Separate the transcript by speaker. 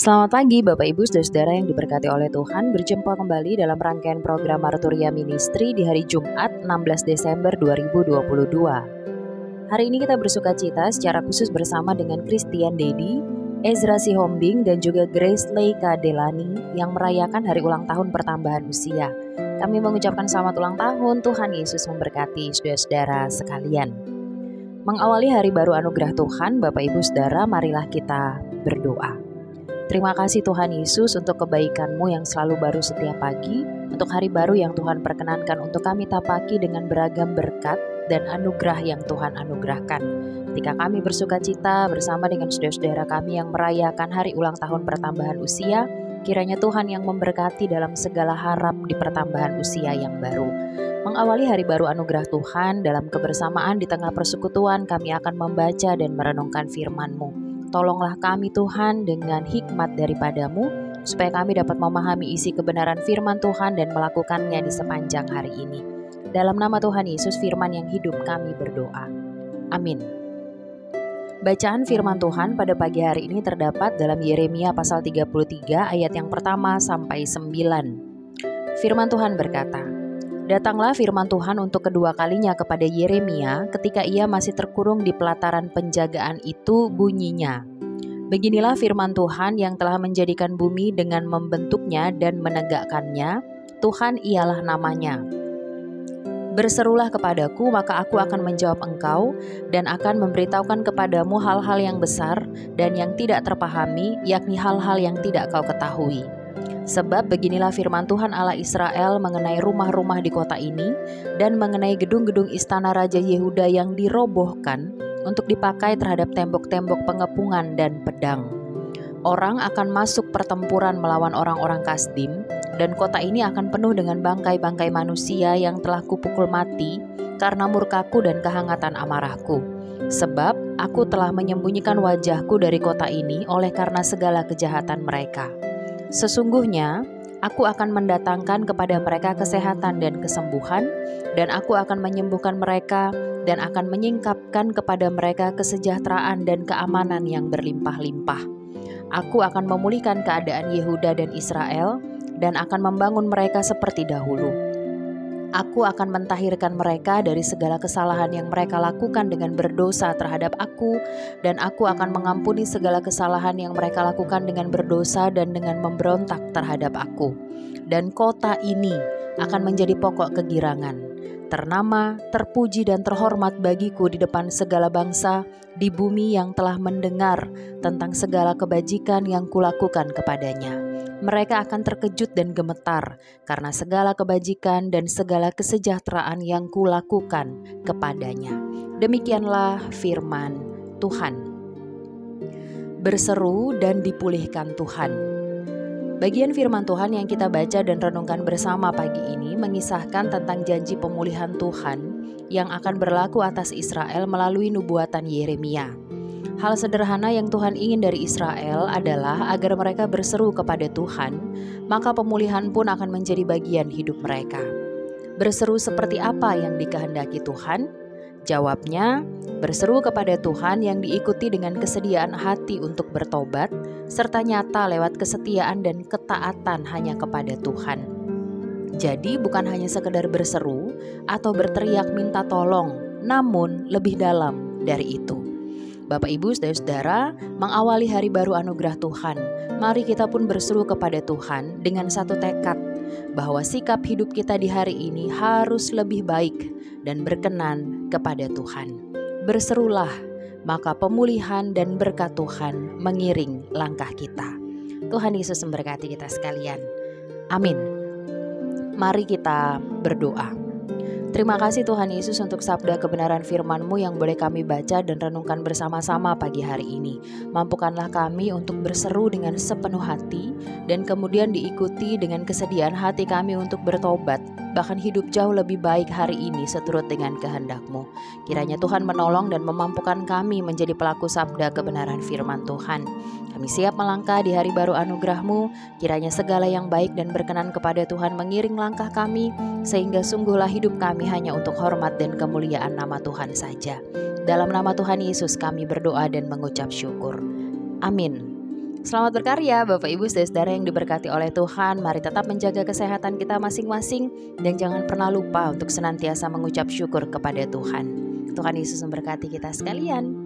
Speaker 1: Selamat pagi Bapak Ibu Saudara yang diberkati oleh Tuhan. Berjumpa kembali dalam rangkaian program Marturia Ministry di hari Jumat 16 Desember 2022. Hari ini kita bersuka cita secara khusus bersama dengan Christian Dedi, Ezra Sihombing, dan juga Grace Leika Delani yang merayakan hari ulang tahun pertambahan usia. Kami mengucapkan selamat ulang tahun, Tuhan Yesus memberkati saudara-saudara sekalian. Mengawali hari baru anugerah Tuhan, Bapak Ibu Saudara, marilah kita berdoa. Terima kasih Tuhan Yesus untuk kebaikan-Mu yang selalu baru setiap pagi, untuk hari baru yang Tuhan perkenankan untuk kami tapaki dengan beragam berkat dan anugerah yang Tuhan anugerahkan. Ketika kami bersuka cita bersama dengan saudara-saudara kami yang merayakan hari ulang tahun pertambahan usia, kiranya Tuhan yang memberkati dalam segala harap di pertambahan usia yang baru. Mengawali hari baru anugerah Tuhan, dalam kebersamaan di tengah persekutuan kami akan membaca dan merenungkan firman-Mu. Tolonglah kami Tuhan dengan hikmat daripada-Mu, supaya kami dapat memahami isi kebenaran firman Tuhan dan melakukannya di sepanjang hari ini. Dalam nama Tuhan Yesus firman yang hidup kami berdoa. Amin. Bacaan firman Tuhan pada pagi hari ini terdapat dalam Yeremia pasal 33 ayat yang pertama sampai 9. Firman Tuhan berkata, "Datanglah firman Tuhan untuk kedua kalinya kepada Yeremia ketika ia masih terkurung di pelataran penjagaan itu, bunyinya. Beginilah firman Tuhan yang telah menjadikan bumi dengan membentuknya dan menegakkannya, Tuhan ialah namanya. Berserulah kepadaku, maka aku akan menjawab engkau dan akan memberitahukan kepadamu hal-hal yang besar dan yang tidak terpahami, yakni hal-hal yang tidak kau ketahui. Sebab beginilah firman Tuhan Allah Israel mengenai rumah-rumah di kota ini dan mengenai gedung-gedung istana Raja Yehuda yang dirobohkan untuk dipakai terhadap tembok-tembok pengepungan dan pedang. Orang akan masuk pertempuran melawan orang-orang Kasdim, dan kota ini akan penuh dengan bangkai-bangkai manusia yang telah kupukul mati karena murkaku dan kehangatan amarahku. Sebab aku telah menyembunyikan wajahku dari kota ini oleh karena segala kejahatan mereka. Sesungguhnya, aku akan mendatangkan kepada mereka kesehatan dan kesembuhan, dan aku akan menyembuhkan mereka dan akan menyingkapkan kepada mereka kesejahteraan dan keamanan yang berlimpah-limpah. Aku akan memulihkan keadaan Yehuda dan Israel, dan akan membangun mereka seperti dahulu. Aku akan mentahirkan mereka dari segala kesalahan yang mereka lakukan dengan berdosa terhadap aku, dan aku akan mengampuni segala kesalahan yang mereka lakukan dengan berdosa dan dengan memberontak terhadap aku. Dan kota ini akan menjadi pokok kegirangan, ternama, terpuji dan terhormat bagiku di depan segala bangsa di bumi yang telah mendengar tentang segala kebajikan yang kulakukan kepadanya. Mereka akan terkejut dan gemetar karena segala kebajikan dan segala kesejahteraan yang kulakukan kepadanya." Demikianlah firman Tuhan. Berseru dan dipulihkan Tuhan. Bagian firman Tuhan yang kita baca dan renungkan bersama pagi ini mengisahkan tentang janji pemulihan Tuhan yang akan berlaku atas Israel melalui nubuatan Yeremia. Hal sederhana yang Tuhan ingin dari Israel adalah agar mereka berseru kepada Tuhan, maka pemulihan pun akan menjadi bagian hidup mereka. Berseru seperti apa yang dikehendaki Tuhan? Jawabnya, berseru kepada Tuhan yang diikuti dengan kesediaan hati untuk bertobat, serta nyata lewat kesetiaan dan ketaatan hanya kepada Tuhan. Jadi bukan hanya sekedar berseru atau berteriak minta tolong, namun lebih dalam dari itu. Bapak Ibu saudara-saudara, mengawali hari baru anugerah Tuhan, mari kita pun berseru kepada Tuhan dengan satu tekad bahwa sikap hidup kita di hari ini harus lebih baik dan berkenan kepada Tuhan. Berserulah, maka pemulihan dan berkat Tuhan mengiring langkah kita. Tuhan Yesus memberkati kita sekalian. Amin. Mari kita berdoa. Terima kasih Tuhan Yesus untuk sabda kebenaran firman-Mu yang boleh kami baca dan renungkan bersama-sama pagi hari ini. Mampukanlah kami untuk berseru dengan sepenuh hati dan kemudian diikuti dengan kesediaan hati kami untuk bertobat, bahkan hidup jauh lebih baik hari ini seturut dengan kehendak-Mu. Kiranya Tuhan menolong dan memampukan kami menjadi pelaku sabda kebenaran firman Tuhan. Kami siap melangkah di hari baru anugerah-Mu, kiranya segala yang baik dan berkenan kepada Tuhan mengiring langkah kami, sehingga sungguhlah hidup kami hanya untuk hormat dan kemuliaan nama Tuhan saja. Dalam nama Tuhan Yesus kami berdoa dan mengucap syukur. Amin. Selamat berkarya Bapak Ibu Saudara yang diberkati oleh Tuhan. Mari tetap menjaga kesehatan kita masing-masing dan jangan pernah lupa untuk senantiasa mengucap syukur kepada Tuhan. Tuhan Yesus memberkati kita sekalian.